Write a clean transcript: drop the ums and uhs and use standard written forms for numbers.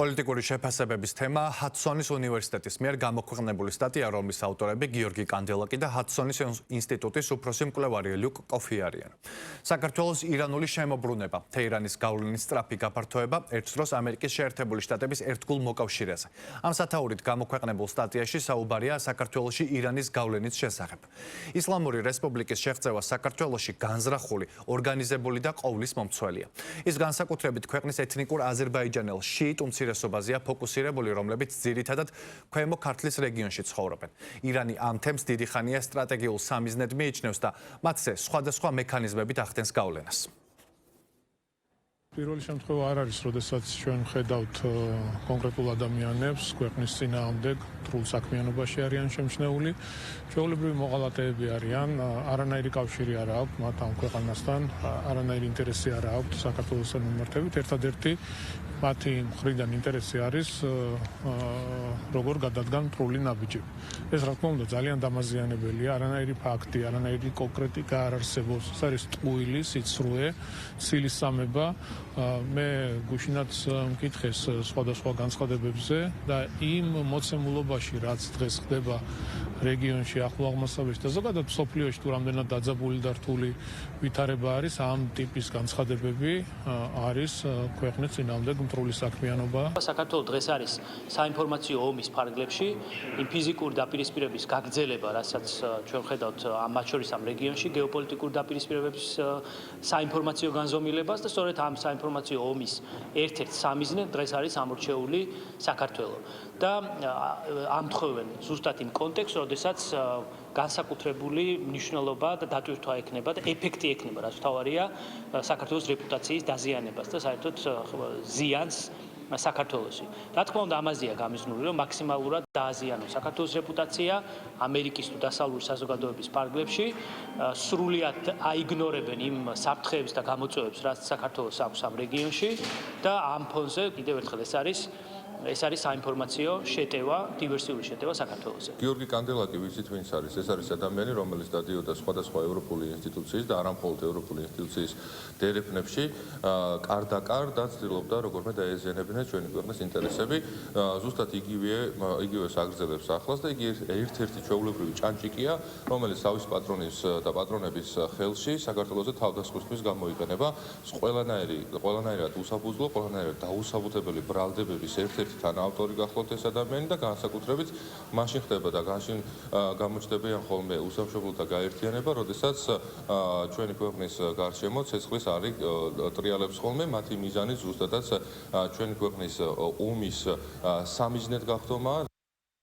პოლიტიკური შეფასებების თემა ჰადსონის უნივერსიტეტის მიერ გამოქვეყნებული სტატია, რომლის ავტორები გიორგი კანდელაკი და ჰადსონის ინსტიტუტის უფროსი მკვლევარი ლიუკ კოფი არიან. საქართველოს ირანული შემოbrunება, თეირანის გავლენის სწრაფი გაფართოება, ერთ დროს ამერიკის შეერთებული შტატების ერთგულ მოკავშირეზე. ამ სათაურით გამოქვეყნებულ სტატიაში საუბარია საქართველოში ირანის გავლენის შესახებ. ისლამური რესპუბლიკის შეღწევა საქართველოში განზრახული, ორგანიზებული და ყოვლის მომცველია. ის განსაკუთრებით ქვეყნის ეთნიკურ აზერბაიჯანელ შიიტ უმცირესობაზეა ფოკუსირებული, რომლებიც ძირითადად ქვემო ქართლის რეგიონში ცხოვრობენ. ირანი ამ თემს დიდი ხანია სტრატეგიულ სამიზნედ მიიჩნევს და მათზე სხვადასხვა მექანიზმებით ახდენს გავლენას. პირველი შემთხვევა არ არის, როდესაც ჩვენ ხედავთ კონკრეტულ ადამიანებს ქვეყნის წინააღმდეგ რთულ საქმიანობაში არიან შემჩნეული. ჩვეულებრივი მოღალატეები არიან, არანაირი კავშირი არ აქვთ მათ ამ ქვეყანასთან, არანაირი ინტერესი არ აქვთ საქართველოსთან მიმართებით. ერთადერთი მათი მხრიდან ინტერესი არის როგორ გადადგან რთული ნაბიჯები. ეს რა თქმა უნდა ძალიან დამაზიანებელია, არანაირი ფაქტი, არანაირი კონკრეტიკა არ არსებობს. ეს არის ტყუილი, სიცრუე, ცილისწამება. მე გუშინაც მკითხეს სხვადასხვა განცხადებებზე და იმ მოცემულობაში, რაც დღეს ხდება რეგიონში, ახლო აღმოსავლეთში და ზოგადად მსოფლიოში თუ რამდენად დაძაბული და რთული ვითარება არის, ამ ტიპის განცხადებები არის ქვეყნის წინააღმდეგ მტრული საქმიანობა. საქართველოს დღეს არის საინფორმაციო ომის ფარგლებში, იმ ფიზიკური დაპირისპირების გაგრძელება, რასაც ჩვენ ხედავთ მათ შორის ამ რეგიონში, გეოპოლიტიკური დაპირისპირებების საინფორმაციო განზომილებას და სწორედ ამ საინფორმაციო ომის ერთ-ერთ სამიზნე დღეს არის ამორჩეული საქართველო. და ამთხოვენ ზუსტად იმ კონტექსტს, როდესაც განსაკუთრებული მნიშვნელობა და დატვირთვა ექნება და ეფექტი ექნება, რაც თავარია საქართველოს რეპუტაციის დაზიანებას და საერთოდ ზიანს საქართველოში. რა თქმა უნდა, ამაზეა გამიზნული, რომ მაქსიმალურად დააზიანოს საქართველოს რეპუტაცია ამერიკის თუ დასავლური საზოგადოების ფარგლებში, სრულიად აიგნორებენ იმ საფრთხეებს და გამოწვევებს, რაც საქართველოს აქვს ამ რეგიონში და ამ ფონზე კიდევ ერთხელ ეს არის საინფორმაციო შეტევა, დივერსიული შეტევა საქართველოზე. გიორგი კანდელაკი ვიცით ვინც არის? ეს არის ადამიანი, რომელიც დადიოდა სხვადასხვა ევროპული ინსტიტუციის და არა მხოლოდ ევროპული ინსტიტუციის დერეფნებში, კარდაკარ და ცდილობდა როგორმე დაეზიანებინა ჩვენი ქვეყნის ინტერესები. ზუსტად იგივეს აგრძელებს ახლას და იგი ერთ-ერთი ჩვეულებრივი ჭანჭიკია, რომელიც თავის პატრონის და პატრონების ხელში საქართველოზე თავდასხმისთვის გამოიყენება. ყველანაირად უსაფუძვლო, ყველანაირად დაუსაბუთებელი ბრალდებების ერთ-ერთი თანაავტორი გახლავთ ეს ადამიანი და განსაკუთრებით მაშინ ხდება და გამოჩნდებიან ხოლმე უსამშობლოთა გაერთიანება, როდესაც ჩვენი ქვეყნის გარშემო ცეცხლის არი ტრიალებს ხოლმე, მათი მიზანი ზუსტადაც ჩვენი ქვეყნის ომის სამიზნედ გახდომა.